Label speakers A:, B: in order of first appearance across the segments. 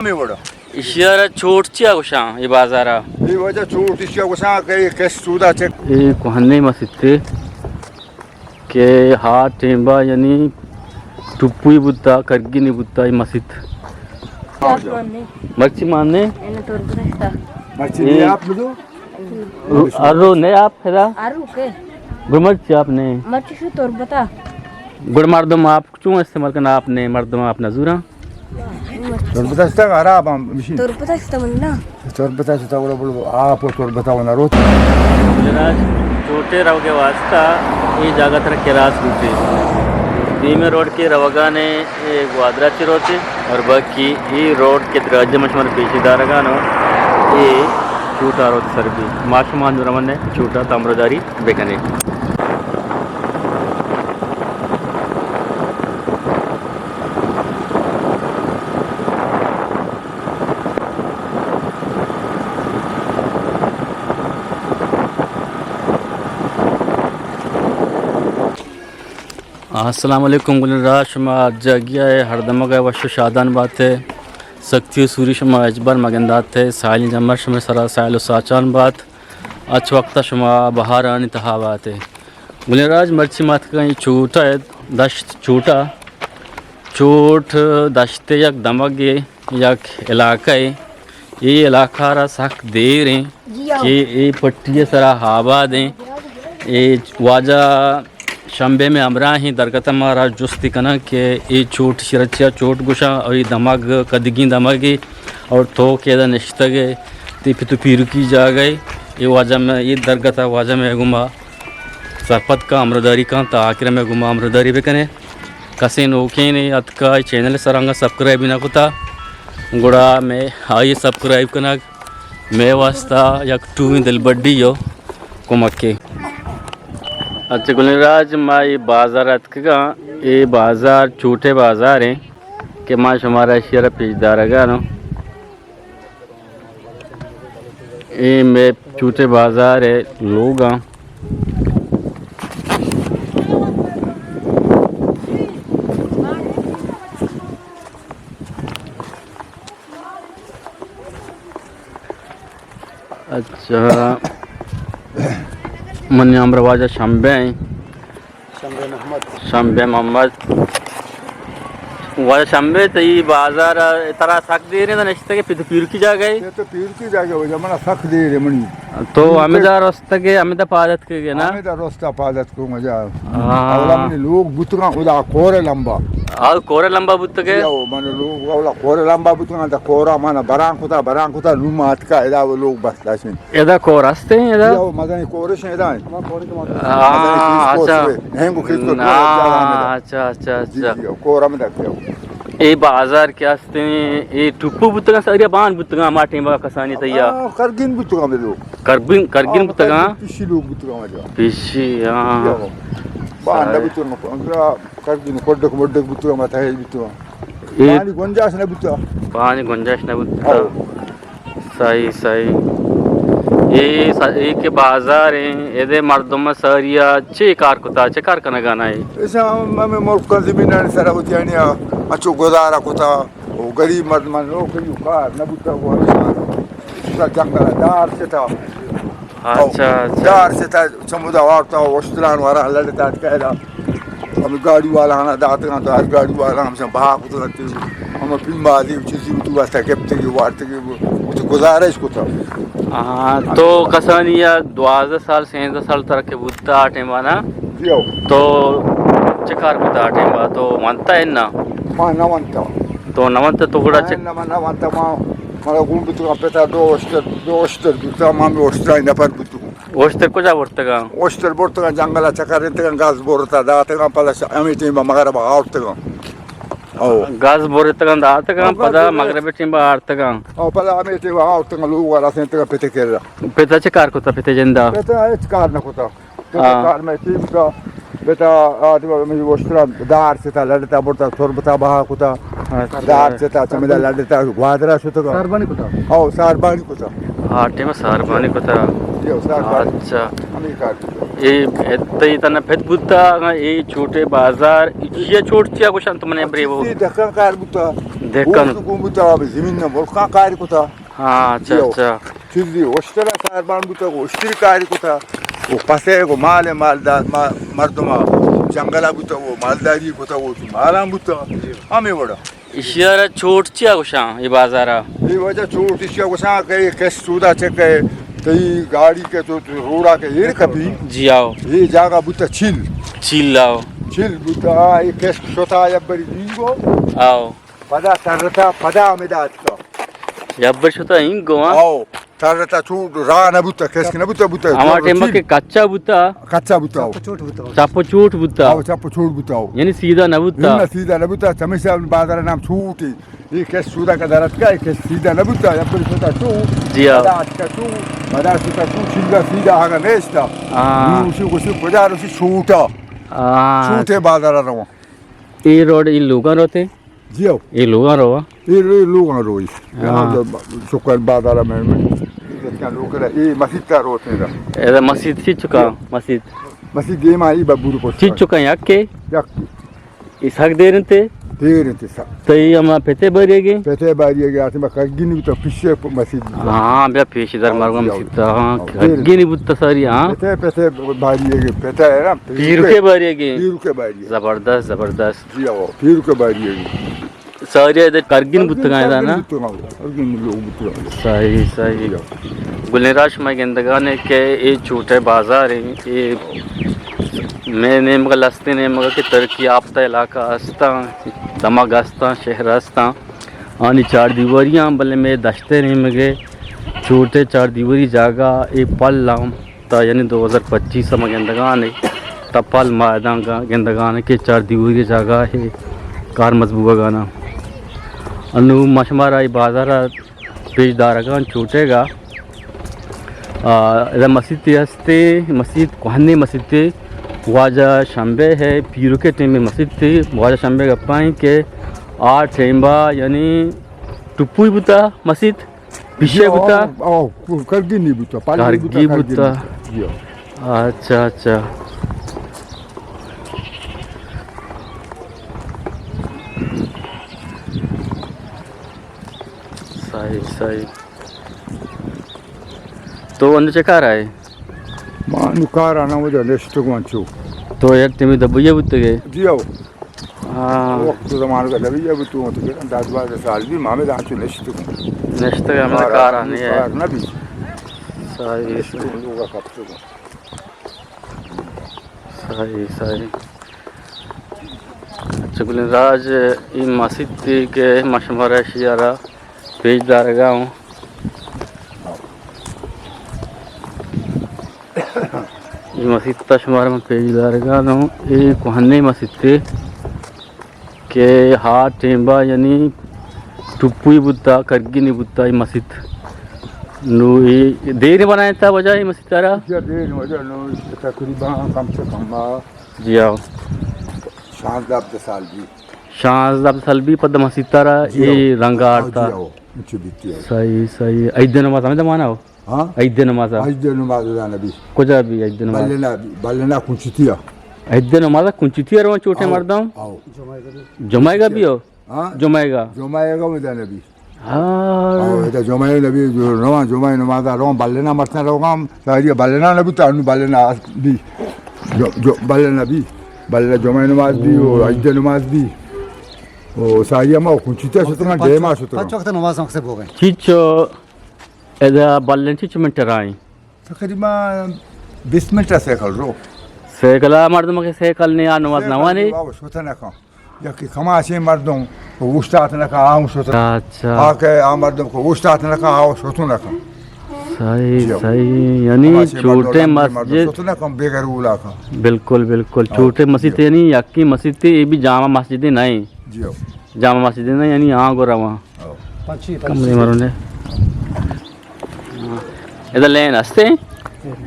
A: mi vada?
B: İşyara çoğurtçuya kuşan i bazara.
A: İyi vada çoğurt işe koşan kes suda çek.
B: Kuhanne masitte ke ha temba yani tupui butta kargini butta i masit. Marchi manne
A: Maçı ne yapmadı?
B: arro ne yap heda
C: आरू के
B: गुड़मर्च आपने
C: मच्छी शू तोर बता
B: गुड़ मर्दम आप क्यों इस्तेमाल करना आपने मर्दम आप नजूरा
A: Torbata sta araba mişin.
C: तोर बता इस्तेमाल
A: Torbata sta wala bulu आप torbata wana rot.
B: गुजरात छोटे रव के वास्ता ये जगह तर केरास गुटे दीमे रोड के रवगा ने ग्वादरा चिरोते और बाकी ये रोड के राज्य मशमर पेशीदार गानो ये छोटा रोड सरबी माशमान दुरमन ने छोटा ताम्रदारी बेकने अस्सलाम वालेकुम गुलराज शमा जगिया है हरदमा गए वश शादान बात है सख्ती सूरी शमा अजबर मगंदात है साइल जमर शमा सरा साइल साचान बात अच्छ वक्त शमा बहार आनी तहावात है गुलराज मर्ची मात का छोटा है दश्त छोटा चोट दश्ते यक दमगे यक इलाका है ये इलाका रा सख देर है कि ये पट्टी सरा हवा दें ये वाजा शंबे में अमरा ही दरगता मारा जुस्ती कना के ये चोट शिरचिया चोट गुशा और ये दमग कदगी दमगी और तो केदा निश्तगे ती फिर तो पीर की जा गई ये वाजा में ये दरगता वाजा में गुमा सरपत का अमरदारी का ताकिर में गुमा अमरदारी भी कने कसे नोके ने अत का चैनल सरंगा सब्सक्राइब ना कुता गुड़ा में आई सब्सक्राइब कना मैं वास्ता यक टू दिल बड्डी यो कुमक्के अच्छा गुलराज माँ ये बाज़ार अतका ये बाज़ार छोटे बाज़ार हैं कि माँ हमारा शेयर पेजदार नो ये में छोटे बाज़ार है लोग अच्छा मन अमरवाजा शंबे शंबे मोहम्मद वाजा शंबे तो ये बाजार तरह सक दे रहे नश्ते के पीर की जा गए
A: ये तो पीर की जागे हो जमाना सख दे रे मनी.
B: तो अमिदा रास्ता के अमिदा पादत के ना
A: हमें तो रास्ता पादत को मजा. अवला मनी लोग बुतगा उदा कोरे लंबा.
B: और कोरे लंबा बुत के
A: यो माने लोग अवला कोरे लंबा बुतगा ता कोरा माना बरांग कुता लुमा अटका एदा वो लोग बस लाशिन.
B: एदा को रास्ते हैं एदा
A: यो मदनी कोरे से एदा.
B: अच्छा
A: हेंगो खिसको
B: अच्छा अच्छा अच्छा
A: कोरा में दक्यो.
B: ये बाजार क्या हस्ते ये टुप्पू बुतगा सारिया बान बुतगा माटे बा कसानी तैया
A: करगिन बुतगा में लोग.
B: करगिन बुतगा
A: पिशी लोग बुतगा मजा.
B: पिशी हां
A: बांदा बुतगा अंगरा करगिन कोड्डक मोड्डक बुतगा माथा है बुतगा. पानी गुंजाश न बुतगा.
B: पानी गुंजाश न बुतगा. सही सही ये के बाजार हैं एदे मर्दम सरिया चे कार कुता चे कार कना गाना है
A: ऐसा मैं मोर कर जमीन सारा होतियानी अच्छो गुजारा कुता वो गरीब मर्द मन लोग कयू कार न बुता वो का जंगल दार से था.
B: अच्छा
A: दार से था समुद्र वार्ता वस्त्रान वाला लड़ता कहला हम गाड़ी वाला ना दात का तो हर गाड़ी वाला हमसे भाग उतर हम पिंबा दी चीज़ तू वास्ता केप्ते की वार्ते की वो तो गुजारा इसको था.
B: हाँ तो कसानिया 12 साल 13 साल तक के बुद्धा टेमाना तो चकार बुद्धा टेमा तो मनता है ना
A: मां नवंता
B: तो नवंता तो गुड़ा चक
A: नवंता मां मला गुण बुतु पेता दो ओस्टर बुता मां ओस्टर इन पर बुतु
B: ओस्टर को जा वर्तगा
A: ओस्टर बोर्तगा जंगला चकार इंतगा गाज बोरता दातगा पला अमिटी मगर आउटगा
B: गाज बोरतगा दातगा पदा मगरबे टिंबा आर्तगा
A: ओ पला अमिटी आउटगा लो वाला सेंतगा पेते केरा
B: पेता चकार कोता पेते जंदा
A: पेता एच कार न कोता कार में टीमका बेटा आदमी में ओस्टर दार से था लड़ता बोरता थोरबता बहा कोता दार से था चमेला लड़ता ग्वादरा सुतगा सारबानी कोता ओ सारबानी कोता
B: आटे में सारबानी कोता
A: यो सारबानी
B: अच्छा
A: अमेरिका
B: ये तई तना फेत बुद्धा ये छोटे बाजार ये छोट चिया को शांत मने ब्रेवो
A: दखन कार बुता
B: देखन
A: को बुता जमीन न बोलका कार्य को था
B: हाँ अच्छा अच्छा
A: चीज़ ओस्टरा सारबान बुता ओस्टरी कार्य को था वो पासे को मालदार मर्दमा जंगला बुता वो मालदारी को था वो माला बुता हमें बड़ा
B: इशारा छोटची आगोशा ये बाजारा
A: ये वजह छोट इसका वसा के कैश सुधा चेक है तो ये गाड़ी के तो रोड़ा के ये कभी
B: जी आओ
A: ये जागा बुता
B: चिल आओ
A: चिल बुता ये कैश सोता या बड़ी दीगो
B: आओ
A: पदा तरता पदा में दात का
B: जब्बर शोता इंगो हाँ
A: आओ तरता छोट राना बुता कैश के ना बुता
B: हमारे टेम के कच्चा बुता
A: कच्चा बुताओ
B: चापो चोट बुता
A: आओ चापो छोट बुताओ
B: यानी सीधा न बुता
A: इतना सीधा न बुता हमेशा बाजार नाम छूटी ये कैश सुधा का दरत का कैश सीधा न बुता या बड़ी सोता छू
B: जी आओ
A: पदा सोता छू सीधा सीधा हागा नेस्ता
B: हाँ
A: उसी को सिर्फ बाजार उसी छूटा
B: हाँ
A: छूटे बाजार रहो
B: ये रोड इन लोगों रोते
A: जियो
B: ये लोगों रो
A: ये लोग रोई
B: हाँ।
A: सुकर बाजार में क्या लोग ये मस्जिद का रोते हैं
B: ऐसा मस्जिद चीज चुका मस्जिद
A: मस्जिद गेम आई बबूर को
B: चीज चुका यहाँ के
A: याक
B: इस हक दे रहे थे
A: देर ते सा
B: तो ये हम पेते भरेगे
A: पते बारी के आते में कगिन तो फिशे मस्जिद
B: हाँ बे पेशीदार मार्गम सीता हाँ हग्गी बुत्ता सारी हाँ
A: पते बारी के पता है ना
B: पीर के भरेगे
A: पीर के बारी
B: जबरदस्त जबरदस्त
A: जी आओ पीर के बारी
B: सारी इधर करगिन बुत्ता का है ना
A: कगिन लोग बुत्ता
B: सही सही गुलराज में गेंदगाने के ये छोटे बाजार हैं ये मैंने मगर लस्ते ने मगर की तरक्की याफ्ता इलाका हस्ता दमक हस्ता शहर हस्ता आनी चार दीवारियाँ बल्ले में दश्ते नहीं मगे छोटे चार दीवारी जगह ये पल लाम ता यानी 2025 में गेंदगान है तपल मैदान का गेंदगान के चार दीवारी जगह है कार मजबूबा गाना अनु मशमारा बाजार पेशदारगान छूटेगा मस्जिद हंसते मस्जिद कोहनी मस्जिद वाजा शंबे है पीरों के टेम में मस्जिद थी वाजा शंबे का पाई के 8 टेम्बा यानी टुपुई बुता मस्जिद पीछे बुता
A: करगी नहीं बुता
B: करगी बुता अच्छा अच्छा सही सही तो अंदर चेक आ रहा है
A: मानु कार आना वजह नेक्स्ट को
B: तो यार तुम्हें दबइया बुत्ते
A: जी आओ
B: हाँ
A: वक्त जमाने का दबइया बुत्तू तो के दाद बाद साल भी मामे दांचो नेक्स्ट
B: का हमारा कार आने है
A: कार ना भी
B: सही
A: लोग का कब
B: सही सही अच्छा गुलराज ये मस्जिद के मशमरा शियारा पेजदार गाँव ये मस्जिद तशमार में पेजदार गाँव ये कोहनी मस्जिद के हाथ टेम्बा यानी टुप्पू बुत्ता करगी नहीं बुत्ता ये मस्जिद नो ये देर बनाया था वजह ये मस्जिद तारा
A: देर वजह नो तकरीबन कम से कम
B: जी आओ शाहजाद साल भी पद मस्जिद तारा ये रंगा आरता सही सही ऐदे नमाज हमें दमाना हो
A: हाँ
B: ऐदे नमाज
A: नबी
B: कुछ भी ऐदे नमाज
A: बल्लेना कुंचितिया
B: ऐदे नमाज कुंचितिया रो छोटे मर्दम जमाएगा भी हो
A: हाँ
B: जमाएगा
A: में नबी
B: हाँ
A: এটা জমাই নবী রোয়া জমাই নমাদা রোম বাল্লেনা মারতা রোগাম সারিয়া বাল্লেনা নবী তানু বাল্লেনা বি বাল্লেনা বি বাল্লেনা জমাই নমাজ বি ও আইদে নমাজ বি ও সারিয়া মা কুচিতে সুতরাং দেমা সুতরাং
D: पांच वक्त नमाज मकसद हो गए
B: चिचो एदा बल्लेन चिचो में टराई
A: तकरीबन 20 मिनट से कर रो
B: सेकला मर्दम के सेकल ने नमाज नवानी
A: सोता ना या कि खमासे मर्दों को उस्ताद ना का आऊं सोता
B: अच्छा
A: आके आ मर्दों को उस्ताद ना का आओ सोतू ना का
B: सही सही यानी छोटे मस्जिद
A: सोतू ना कम बेगर उला का
B: बिल्कुल बिल्कुल छोटे मस्जिद यानी यक्की मस्जिद थी ये भी जामा मस्जिद नहीं
A: जी
B: जामा मस्जिद नहीं यानी यहाँ गोरा वहाँ कमरे मारो ने इधर लेन हंसते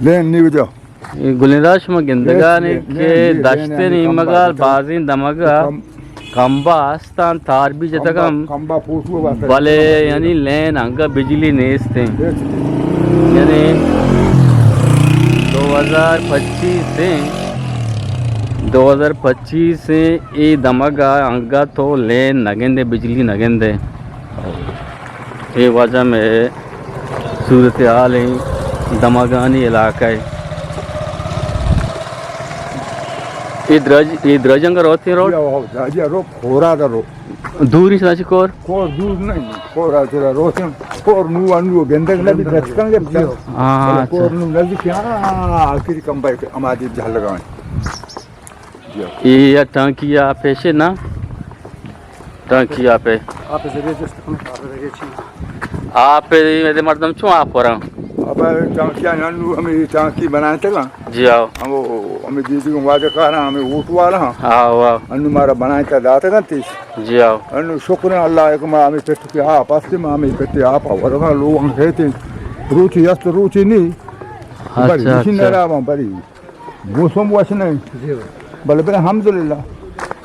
A: लेन नहीं बजा
B: गुलराज में गिंदगाने के दश्ते नहीं मगर बाजिन दमगा खंबा आस्तान तार भी जता कम
A: खंबा फूटू
B: भले यानी लेन अंगा बिजली नेस्ते यानी 2025 से 2025 से ये दमगा अंगा तो ले नगेंदे बिजली नगेंदे ये वजह में सूरत हाल है दमगानी इलाका है ये द्रजंगर होती road
A: Jadi ro kora da ro.
B: दूरी से core
A: Kor dur nahi. Kora tera ro sen. Kor nu anu gendak na bi daskan ge.
B: हाँ
A: Kor nu nazi kya akiri kambai amadi jhal lagawan.
B: ये टांकिया पे से ना टांकिया पे
D: Abi zeriye destekini kahvede geçeyim.
B: आप मेरे मर्दम छू आप पर
A: अब टांकिया ननु हमें टांकी बनाए थे ना
B: जी आओ
A: हम हमें दीदी को वादे कहा हमें वोट वाला
B: आओ आओ
A: अनु मारा बनाए था दाते गंतीस
B: जी आओ
A: अनु शुक्र अल्लाह एक मा हमें पेट के पास में हमें पेट आप और लोग हम कहते रुचि यस्त रुचि नहीं बड़ी
B: अच्छा
A: मशीन
B: अच्छा
A: रहा बड़ी मौसम वाश नहीं बल्कि अल्हम्दुलिल्लाह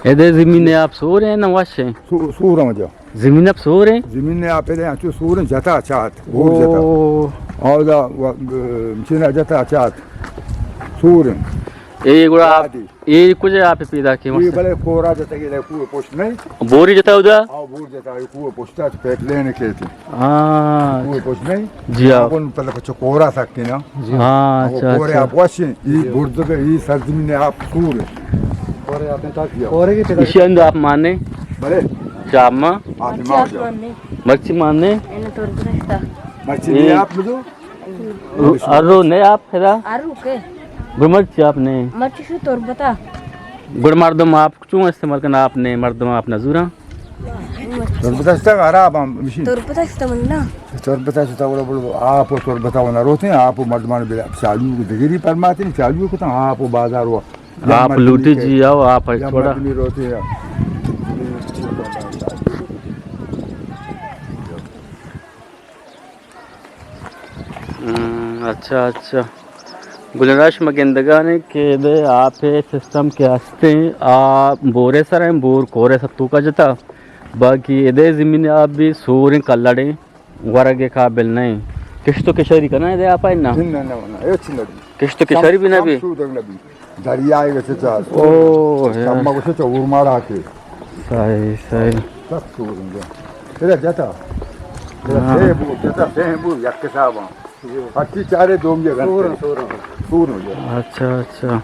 B: ये जमीन आप सो रहे हैं ना वाशे
A: सूर मजा
B: जमीन आप सो रहे हैं
A: जमीन ने आप यहाँ सूर जता चाहत भूल जता
B: ओ
A: और दा मशीन जता चाहत सूर
B: ये गुड़ा आप ये कुछ आप पैदा किए
A: ये बड़े कोरा जता के कुएं पोस्ट नहीं
B: बोरी जता उधर
A: आओ बूढ़ जता ये कुएं पोस्ट पेट लेने के थे
B: हाँ
A: कुएं पोस्ट नहीं
B: जी आओ
A: कौन पहले कुछ कोरा सकते ना
B: हाँ अच्छा
A: कोरे
B: अच्छा
A: आप वाशिंग ये बूढ़ जगह ये सर्दी में आप सूर
D: Kore yapın tak. Kore ki pedagog.
B: इसे अंदर आप माने
A: बड़े
B: चामा
A: आप
C: Marci
A: मार
C: aku
A: जाओ
C: nih.
B: मच्छी माने
C: Ini torbata.
A: मछली आप लो
B: अरो नहीं आप फिर
C: Aru ke?
B: मच्छी आपने
C: Marci su torbata.
B: गुड़ मर्दम आप क्यों इस्तेमाल करना आपने मर्दम आप नजूरा
A: तोर बता खराब हम मशीन
C: Torbata kita mana?
A: तोर बता बोलो बोलो आप तोर बताओ ना रोते हैं आप मर्दमान चालू को डिग्री परमाते नहीं चालू को तो आप बाजार हुआ
B: आप लूटी जी आओ आप थोड़ा
A: रोते हैं
B: अच्छा अच्छा गुलराश मगेंदगाने के दे आप सिस्टम के हस्ते आप बोरे सर हैं बोर कोरे सत्तू का जता बाकी इधे ज़मीन आप भी सूर्य कल्लड़े वरगे काबिल नहीं किश्तो किशोरी करना है आप है ना
A: ना ना ना ये चिन्ह
B: किश्तो किशोरी भी ना भी
A: दरिया आएगा से चार
B: ओ यार
A: सम्मा को से चौर मारा के
B: सही सही
A: सब सूरेंगे तेरा जाता तेरा से बू यक के साहब हट्टी चारे दो में सूर सूर हो गया
B: अच्छा अच्छा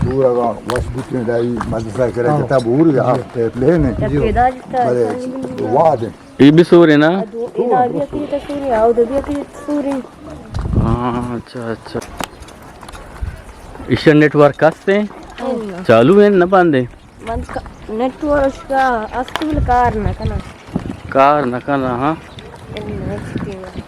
A: पूरा गांव वसबुत में दाई मदरसा करे जाता बूर या लेने
C: Peda kita.
A: बड़े वाद
B: ये भी सूर्य ना
C: Aduh, ini dia kita suri, auda dia kita suri.
B: हाँ अच्छा अच्छा ईशर नेटवर्क kasते
C: Ini.
B: चालू है न बंदे
C: Mantka network ka asli karena kana.
B: Car न करना हाँ
C: Ini.